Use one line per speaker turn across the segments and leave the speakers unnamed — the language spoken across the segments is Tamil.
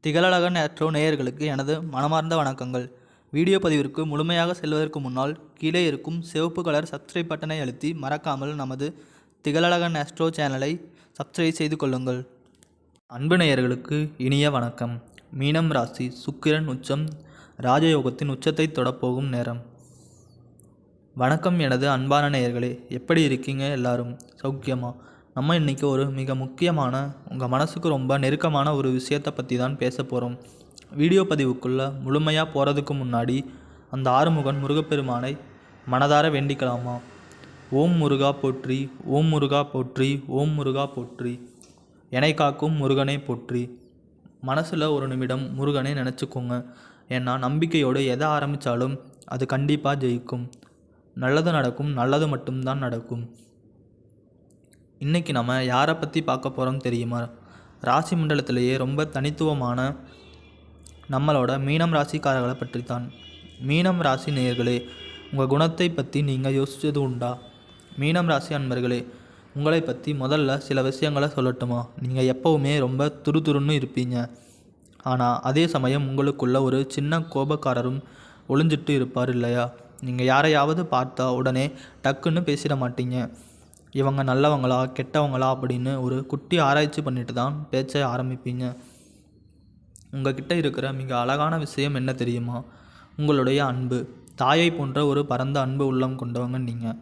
திகழழகன் ஆஸ்ட்ரோ நேயர்களுக்கு எனது மனமார்ந்த வணக்கங்கள். வீடியோ பதிவிற்கு முழுமையாக செல்வதற்கு முன்னால் கீழே இருக்கும் சிவப்பு கலர் சப்ஸ்கிரைப் பட்டனை அழுத்தி மறக்காமல் நமது திகழழகன் ஆஸ்ட்ரோ சேனலை சப்ஸ்கிரைப் செய்து கொள்ளுங்கள். அன்பு நேயர்களுக்கு இனிய வணக்கம். மீனம் ராசி, சுக்கிரன் உச்சம், ராஜயோகத்தின் உச்சத்தை தொடப்போகும் நேரம். வணக்கம் எனது அன்பான நேயர்களே, எப்படி இருக்கீங்க? எல்லாரும் சௌக்கியமா? நம்ம இன்றைக்கி ஒரு மிக முக்கியமான, உங்கள் மனசுக்கு ரொம்ப நெருக்கமான ஒரு விஷயத்தை பற்றி தான் பேச போகிறோம். வீடியோ பதிவுக்குள்ளே முழுமையாக போகிறதுக்கு முன்னாடி அந்த ஆறுமுகன் முருகப்பெருமானை மனதார வேண்டிக்கலாமா? ஓம் முருகா போற்றி, ஓம் முருகா போற்றி, ஓம் முருகா போற்றி, என்னை காக்கும் முருகனை போற்றி. மனசில் ஒரு நிமிடம் முருகனை நினச்சிக்கோங்க. ஏன்னா நம்பிக்கையோடு எதை ஆரம்பித்தாலும் அது கண்டிப்பாக ஜெயிக்கும். நல்லது நடக்கும், நல்லது மட்டும்தான் நடக்கும். இன்றைக்கி நம்ம யாரை பற்றி பார்க்க போகிறோம் தெரியுமா? ராசி மண்டலத்திலேயே ரொம்ப தனித்துவமான நம்மளோட மீனம் ராசிக்காரர்களை பற்றி தான். மீனம் ராசி நேயர்களே, உங்கள் குணத்தை பற்றி நீங்கள் யோசித்தது உண்டா? மீனம் ராசி அன்பர்களே, உங்களை பற்றி முதல்ல சில விஷயங்களை சொல்லட்டுமா? நீங்கள் எப்போவுமே ரொம்ப துருதுருன்னு இருப்பீங்க. ஆனால் அதே சமயம் உங்களுக்குள்ள ஒரு சின்ன கோபக்காரரும் ஒளிஞ்சிட்டு இருப்பார் இல்லையா? நீங்கள் யாரையாவது பார்த்தா உடனே டக்குன்னு பேசிட மாட்டீங்க. இவங்க நல்லவங்களா கெட்டவங்களா அப்படின்னு ஒரு குட்டி ஆராய்ச்சி பண்ணிட்டு தான் பேச்சை ஆரம்பிப்பீங்க. உங்ககிட்ட இருக்கிற மிக அழகான விஷயம் என்ன தெரியுமா? உங்களுடைய அன்பு. தாயை போன்ற ஒரு பரந்த அன்பு உள்ளம் கொண்டவங்க நீங்கள்.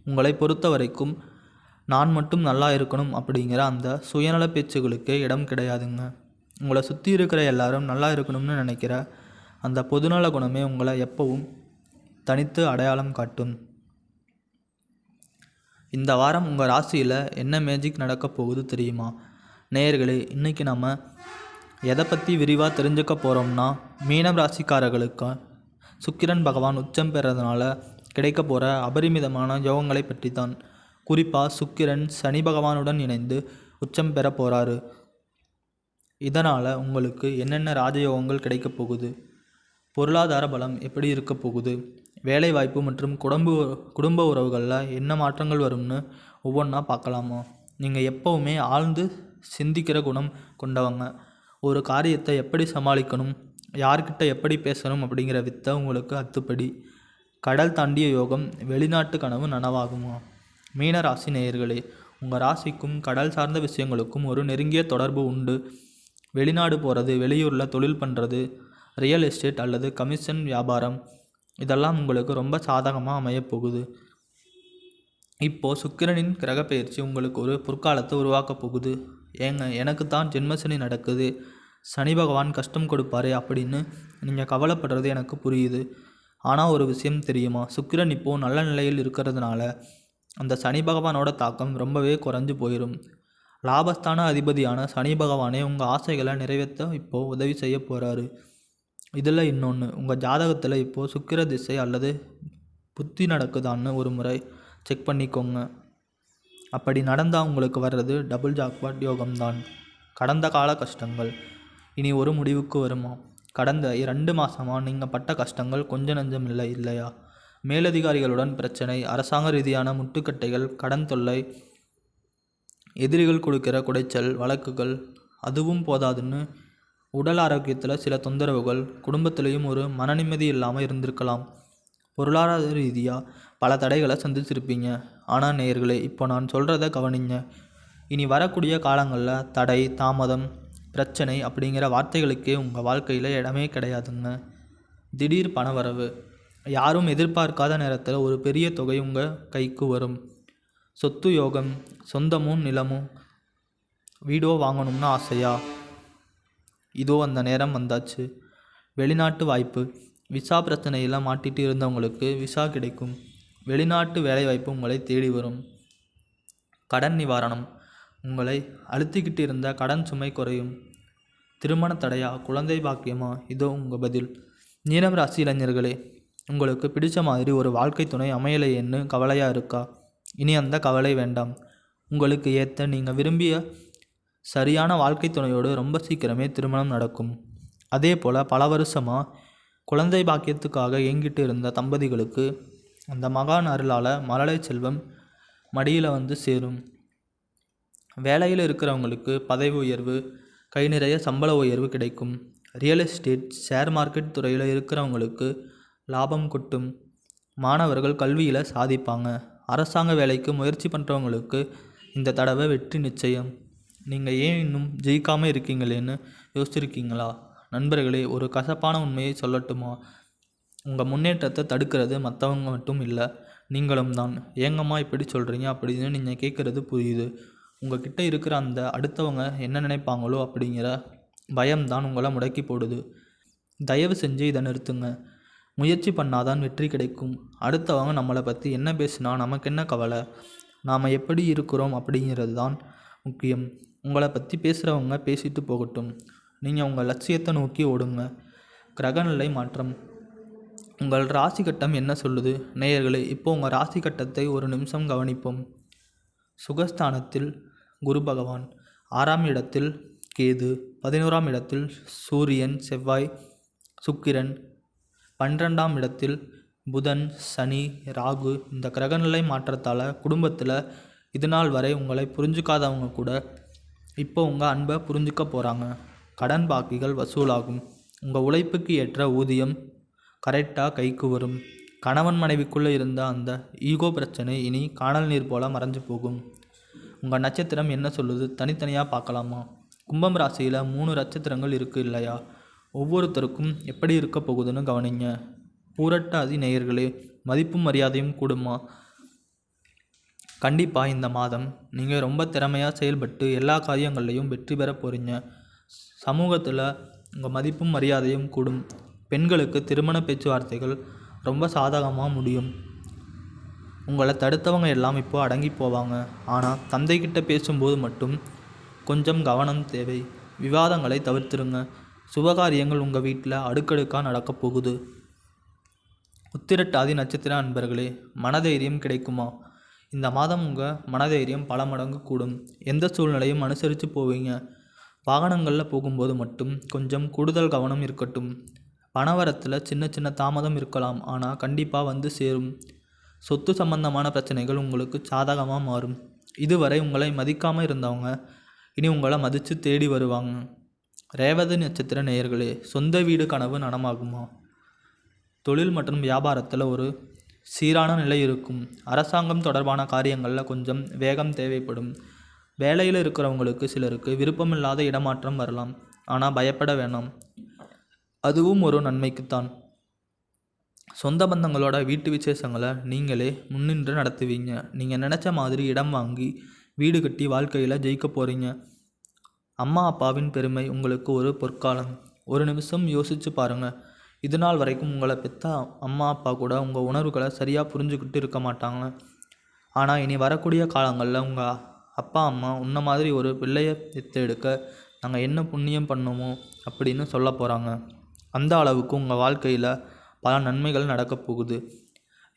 உங்களை பொறுத்த வரைக்கும் நான் மட்டும் நல்லா இருக்கணும் அப்படிங்கிற அந்த சுயநல பேச்சுகளுக்கே இடம் கிடையாதுங்க. உங்களை சுற்றி இருக்கிற எல்லாரும் நல்லா இருக்கணும்னு நினைக்கிற அந்த பொதுநல குணமே உங்களை எப்பவும் தனித்து அடையாளம் காட்டும். இந்த வாரம் உங்கள் ராசியில் என்ன மேஜிக் நடக்க போகுது தெரியுமா? நேயர்களே, இன்றைக்கி நம்ம எதை பற்றி விரிவாக தெரிஞ்சுக்க போகிறோம்னா, மீனம் ராசிக்காரர்களுக்கு சுக்கிரன் பகவான் உச்சம் பெறதுனால கிடைக்க போகிற அபரிமிதமான யோகங்களை பற்றி தான். குறிப்பாக சுக்கிரன் சனி பகவானுடன் இணைந்து உச்சம் பெற போகிறாரு. இதனால் உங்களுக்கு என்னென்ன ராஜயோகங்கள் கிடைக்க போகுது? பொருளாதார பலம் எப்படி இருக்க போகுது? வேலைவாய்ப்பு மற்றும் குடும்ப உறவுகளில் என்ன மாற்றங்கள் வரும்னு ஒவ்வொன்றா பார்க்கலாமா? நீங்கள் எப்போவுமே ஆழ்ந்து சிந்திக்கிற குணம் கொண்டவங்க. ஒரு காரியத்தை எப்படி சமாளிக்கணும், யார்கிட்ட எப்படி பேசணும் அப்படிங்கிற வித்தை உங்களுக்கு அத்துப்படி. கடல் தாண்டிய யோகம், வெளிநாட்டு கனவு நனவாகுமா? மீன ராசி நேயர்களே, உங்கள் ராசிக்கும் கடல் சார்ந்த விஷயங்களுக்கும் ஒரு நெருங்கிய தொடர்பு உண்டு. வெளிநாடு போகிறது, வெளியூரில் தொழில் பண்ணுறது, ரியல் எஸ்டேட் அல்லது கமிஷன் வியாபாரம், இதெல்லாம் உங்களுக்கு ரொம்ப சாதகமாக அமையப்போகுது. இப்போது சுக்கிரனின் கிரகப்பெயர்ச்சி உங்களுக்கு ஒரு பொற்காலத்தை உருவாக்க போகுது. எனக்கு தான் ஜென்மசனி நடக்குது, சனி பகவான் கஷ்டம் கொடுப்பாரு அப்படின்னு நீங்கள் கவலைப்படுறது எனக்கு புரியுது. ஆனால் ஒரு விஷயம் தெரியுமா? சுக்கிரன் இப்போது நல்ல நிலையில் இருக்கிறதுனால அந்த சனி பகவானோட தாக்கம் ரொம்பவே குறைஞ்சு போயிடும். லாபஸ்தான அதிபதியான சனி பகவானே உங்கள் ஆசைகளை நிறைவேற்ற இப்போது உதவி செய்ய போகிறாரு. இதில் இன்னொன்று, உங்கள் ஜாதகத்தில் இப்போது சுக்கிர திசை அல்லது புத்தி நடக்குதான்னு ஒரு முறை செக் பண்ணிக்கோங்க. அப்படி நடந்தால் உங்களுக்கு வர்றது டபுள் ஜாக்பாட் யோகம்தான். கடந்த கால கஷ்டங்கள் இனி ஒரு முடிவுக்கு வருமா? கடந்த 2 மாதமாக நீங்கள் பட்ட கஷ்டங்கள் கொஞ்சம் நஞ்சம் இல்லை இல்லையா? மேலதிகாரிகளுடன் பிரச்சனை, அரசாங்க ரீதியான முட்டுக்கட்டைகள், கடன் தொல்லை, எதிரிகள் கொடுக்கிற குடைச்சல், வழக்குகள், அதுவும் போதாதுன்னு உடல் ஆரோக்கியத்தில் சில தொந்தரவுகள், குடும்பத்திலையும் ஒரு மனநிம்மதி இல்லாமல் இருந்திருக்கலாம். பொருளாதார ரீதியாக பல தடைகளை சந்திச்சிருப்பீங்க. ஆனால் நேயர்களே, இப்போ நான் சொல்கிறத கவனிங்க. இனி வரக்கூடிய காலங்களில் தடை, தாமதம், பிரச்சனை அப்படிங்கிற வார்த்தைகளுக்கே உங்கள் வாழ்க்கையில் இடமே கிடையாதுங்க. திடீர் பணவரவு, யாரும் எதிர்பார்க்காத நேரத்தில் ஒரு பெரிய தொகை உங்கள் கைக்கு வரும். சொத்து யோகம், சொந்தமும் நிலமும் வீடோ வாங்கணும்னு ஆசையா? இதோ அந்த நேரம் வந்தாச்சு. வெளிநாட்டு வாய்ப்பு, விசா பிரச்சனையில் மாட்டிட்டு இருந்தவங்களுக்கு விசா கிடைக்கும். வெளிநாட்டு வேலைவாய்ப்பு உங்களை தேடி வரும். கடன் நிவாரணம், உங்களை அழுத்திக்கிட்டு இருந்த கடன் சுமை குறையும். திருமண தடையா, குழந்தை பாக்கியமா? இதோ உங்கள் பதில். மீனம் ராசி இளைஞர்களே, உங்களுக்கு பிடிச்ச மாதிரி ஒரு வாழ்க்கை துணை அமையலையேன்னு கவலையாக இருக்கா? இனி அந்த கவலை வேண்டாம். உங்களுக்கு ஏற்ற நீங்கள் விரும்பிய சரியான வாழ்க்கை துணையோடு ரொம்ப சீக்கிரமே திருமணம் நடக்கும். அதே போல் பல வருஷமாக குழந்தை பாக்கியத்துக்காக ஏங்கிட்டு இருந்த தம்பதிகளுக்கு அந்த மகான் அருளால் மழலை செல்வம் மடியில் வந்து சேரும். வேலையில் இருக்கிறவங்களுக்கு பதவி உயர்வு, கை நிறைய சம்பள உயர்வு கிடைக்கும். ரியல் எஸ்டேட், ஷேர் மார்க்கெட் துறையில் இருக்கிறவங்களுக்கு லாபம் கொட்டும். மாணவர்கள் கல்வியில் சாதிப்பாங்க. அரசாங்க வேலைக்கு முயற்சி பண்ணுறவங்களுக்கு இந்த தடவை வெற்றி நிச்சயம். நீங்கள் ஏன் இன்னும் ஜெயிக்காமல் இருக்கீங்களேன்னு யோசிச்சிருக்கீங்களா? நண்பர்களே, ஒரு கசப்பான உண்மையை சொல்லட்டுமா? உங்கள் முன்னேற்றத்தை தடுக்கிறது மற்றவங்க மட்டும் இல்லை, நீங்களும் தான். ஏங்கம்மா இப்படி சொல்கிறீங்க அப்படின்னு நீங்கள் கேட்குறது புரியுது. உங்ககிட்ட இருக்கிற அந்த அடுத்தவங்க என்ன நினைப்பாங்களோ அப்படிங்கிற பயம்தான் உங்களை முடக்கி போடுது. தயவு செஞ்சு இதை நிறுத்துங்க. முயற்சி பண்ணாதான் வெற்றி கிடைக்கும். அடுத்தவங்க நம்மளை பற்றி என்ன பேசுனா நமக்கு என்ன கவலை? நாம் எப்படி இருக்கிறோம் அப்படிங்கிறது தான் முக்கியம். உங்களை பற்றி பேசுகிறவங்க பேசிட்டு போகட்டும். நீங்கள் உங்கள் லட்சியத்தை நோக்கி ஓடுங்க. கிரகநிலை மாற்றம். உங்கள் ராசி கட்டம் என்ன சொல்லுது? நேயர்களே, இப்போ உங்கள் ராசி கட்டத்தை ஒரு நிமிஷம் கவனிப்போம். சுகஸ்தானத்தில் குரு பகவான், 6ஆம் இடத்தில் கேது, 11ஆம் இடத்தில் சூரியன், செவ்வாய், சுக்கிரன், 12ஆம் இடத்தில் புதன், சனி, ராகு. இந்த கிரகநிலை மாற்றத்தால் குடும்பத்தில் இதுநாள் வரை உங்களை புரிஞ்சுக்காதவங்க கூட இப்போ உங்கள் அன்பை புரிஞ்சுக்க போகிறாங்க. கடன் பாக்கிகள் வசூலாகும். உங்கள் உழைப்புக்கு ஏற்ற ஊதியம் கரெக்டாக கைக்கு வரும். கணவன் மனைவிக்குள்ளே இருந்த அந்த ஈகோ பிரச்சனை இனி காணல் நீர் போல மறைஞ்சு போகும். உங்கள் நட்சத்திரம் என்ன சொல்லுது? தனித்தனியாக பார்க்கலாமா? கும்பம் ராசியில் 3 நட்சத்திரங்கள் இருக்குது இல்லையா? ஒவ்வொருத்தருக்கும் எப்படி இருக்க போகுதுன்னு கவனிங்க. பூரட்டாதி நேயர்களே, மதிப்பும் மரியாதையும் கூடுமா? கண்டிப்பாக இந்த மாதம் நீங்கள் ரொம்ப திறமையாக செயல்பட்டு எல்லா காரியங்கள்லையும் வெற்றி பெற போகிறீங்க. சமூகத்தில் உங்கள் மதிப்பும் மரியாதையும் கூடும். பெண்களுக்கு திருமண பேச்சுவார்த்தைகள் ரொம்ப சாதகமாக முடியும். உங்களை தடுத்தவங்க எல்லாம் இப்போ அடங்கி போவாங்க. ஆனால் தந்தைக்கிட்ட பேசும்போது மட்டும் கொஞ்சம் கவனம் தேவை. விவாதங்களை தவிர்த்துருங்க. சுபகாரியங்கள் உங்கள் வீட்டில் அடுக்கடுக்காக நடக்கப் போகுது. உத்திரட்டாதி நட்சத்திர அன்பர்களே, மனதைரியம் கிடைக்குமா? இந்த மாதம் உங்கள் மனதைரியம் பல மடங்கு கூடும். எந்த சூழ்நிலையும் அனுசரித்து போவீங்க. வாகனங்களில் போகும்போது மட்டும் கொஞ்சம் கூடுதல் கவனம் இருக்கட்டும். பணவரத்தில் சின்ன சின்ன தாமதம் இருக்கலாம், ஆனால் கண்டிப்பாக வந்து சேரும். சொத்து சம்பந்தமான பிரச்சனைகள் உங்களுக்கு சாதகமாக மாறும். இதுவரை உங்களை மதிக்காமல் இருந்தவங்க இனி உங்களை மதித்து தேடி வருவாங்க. ரேவதி நட்சத்திர நேயர்களே, சொந்த வீடு கனவு நனமாகுமா? தொழில் மற்றும் வியாபாரத்தில் ஒரு சீரான நிலை இருக்கும். அரசாங்கம் தொடர்பான காரியங்களில் கொஞ்சம் வேகம் தேவைப்படும். வேலையில் இருக்கிறவங்களுக்கு சிலருக்கு விருப்பமில்லாத இடமாற்றம் வரலாம், ஆனால் பயப்பட வேணாம், அதுவும் ஒரு நன்மைக்குத்தான். சொந்த பந்தங்களோட வீட்டு விசேஷங்களை நீங்களே முன்னின்று நடத்துவீங்க. நீங்கள் நினச்ச மாதிரி இடம் வாங்கி வீடு கட்டி வாழ்க்கையில் ஜெயிக்க போகிறீங்க. அம்மா அப்பாவின் பெருமை உங்களுக்கு ஒரு பொற்காலம். ஒரு நிமிஷம் யோசித்து பாருங்கள். இது நாள் வரைக்கும் உங்களை பெற்ற அம்மா அப்பா கூட உங்கள் உணர்வுகளை சரியாக புரிஞ்சுக்கிட்டு இருக்க மாட்டாங்க. ஆனால் இனி வரக்கூடிய காலங்களில் உங்கள் அப்பா அம்மா உன்ன மாதிரி ஒரு பிள்ளையை எடுக்க நாங்கள் என்ன புண்ணியம் பண்ணோமோ அப்படின்னு சொல்ல போகிறாங்க. அந்த அளவுக்கு உங்கள் வாழ்க்கையில் பல நன்மைகள் நடக்கப் போகுது.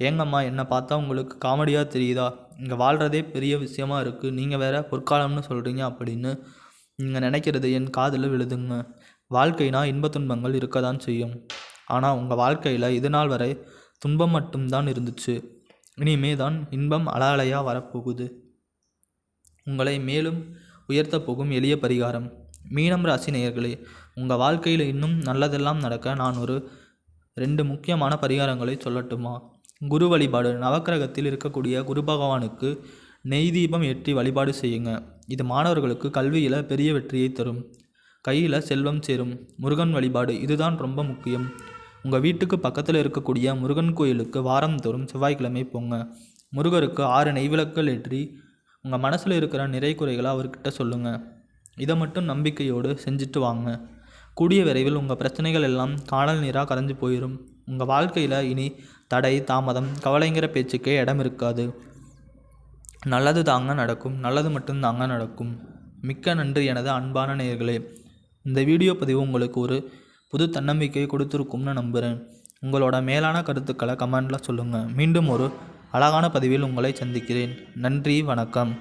ஏங்கம்மா, என்னை பார்த்தா உங்களுக்கு காமெடியாக தெரியுதா? இங்கே வாழ்கிறதே பெரிய விஷயமா இருக்குது, நீங்கள் வேற பொற்காலம்னு சொல்கிறீங்க அப்படின்னு நீங்கள் நினைக்கிறது என் காதில் விழுதுங்க. வாழ்க்கைனா இன்ப துன்பங்கள் இருக்க தான் செய்யும். ஆனால் உங்கள் வாழ்க்கையில் இது நாள் வரை துன்பம் மட்டும்தான் இருந்துச்சு. இனிமே தான் இன்பம் அலையாக வரப்போகுது. உங்களை மேலும் உயர்த்த போகும் எளிய பரிகாரம். மீனம் ராசி நேயர்களே, உங்கள் வாழ்க்கையில் இன்னும் நல்லதெல்லாம் நடக்க நான் ஒரு 2 முக்கியமான பரிகாரங்களை சொல்லட்டுமா? குரு வழிபாடு. நவக்கிரகத்தில் இருக்கக்கூடிய குரு பகவானுக்கு நெய் தீபம் ஏற்றி வழிபாடு செய்யுங்க. இது மாணவர்களுக்கு கல்வியில் பெரிய வெற்றியை தரும். கையில் செல்வம் சேரும். முருகன் வழிபாடு. இதுதான் ரொம்ப முக்கியம். உங்கள் வீட்டுக்கு பக்கத்தில் இருக்கக்கூடிய முருகன் கோயிலுக்கு வாரந்தோறும் செவ்வாய்க்கிழமை போங்க. முருகருக்கு 6 நெய்விளக்குகள் ஏற்றி உங்கள் மனசில் இருக்கிற நிறை குறைகளை அவர்கிட்ட சொல்லுங்கள். இதை மட்டும் நம்பிக்கையோடு செஞ்சுட்டு வாங்க. கூடிய விரைவில் உங்கள் பிரச்சனைகள் எல்லாம் காணல் நீராக கரைஞ்சு போயிடும். உங்கள் வாழ்க்கையில் இனி தடை, தாமதம், கவலைங்கிற பேச்சுக்கே இடம் இருக்காது. நல்லது தாங்க நடக்கும். நல்லது மட்டும்தாங்க நடக்கும். மிக்க நன்றி எனது அன்பான நேயர்களே. இந்த வீடியோ பதிவு உங்களுக்கு ஒரு புது தன்னம்பிக்கையை கொடுத்துருக்கும்னு நம்புகிறேன். உங்களோட மேலான கருத்துக்களை கமெண்டில் சொல்லுங்கள். மீண்டும் ஒரு அழகான பதிவில் உங்களை சந்திக்கிறேன். நன்றி, வணக்கம்.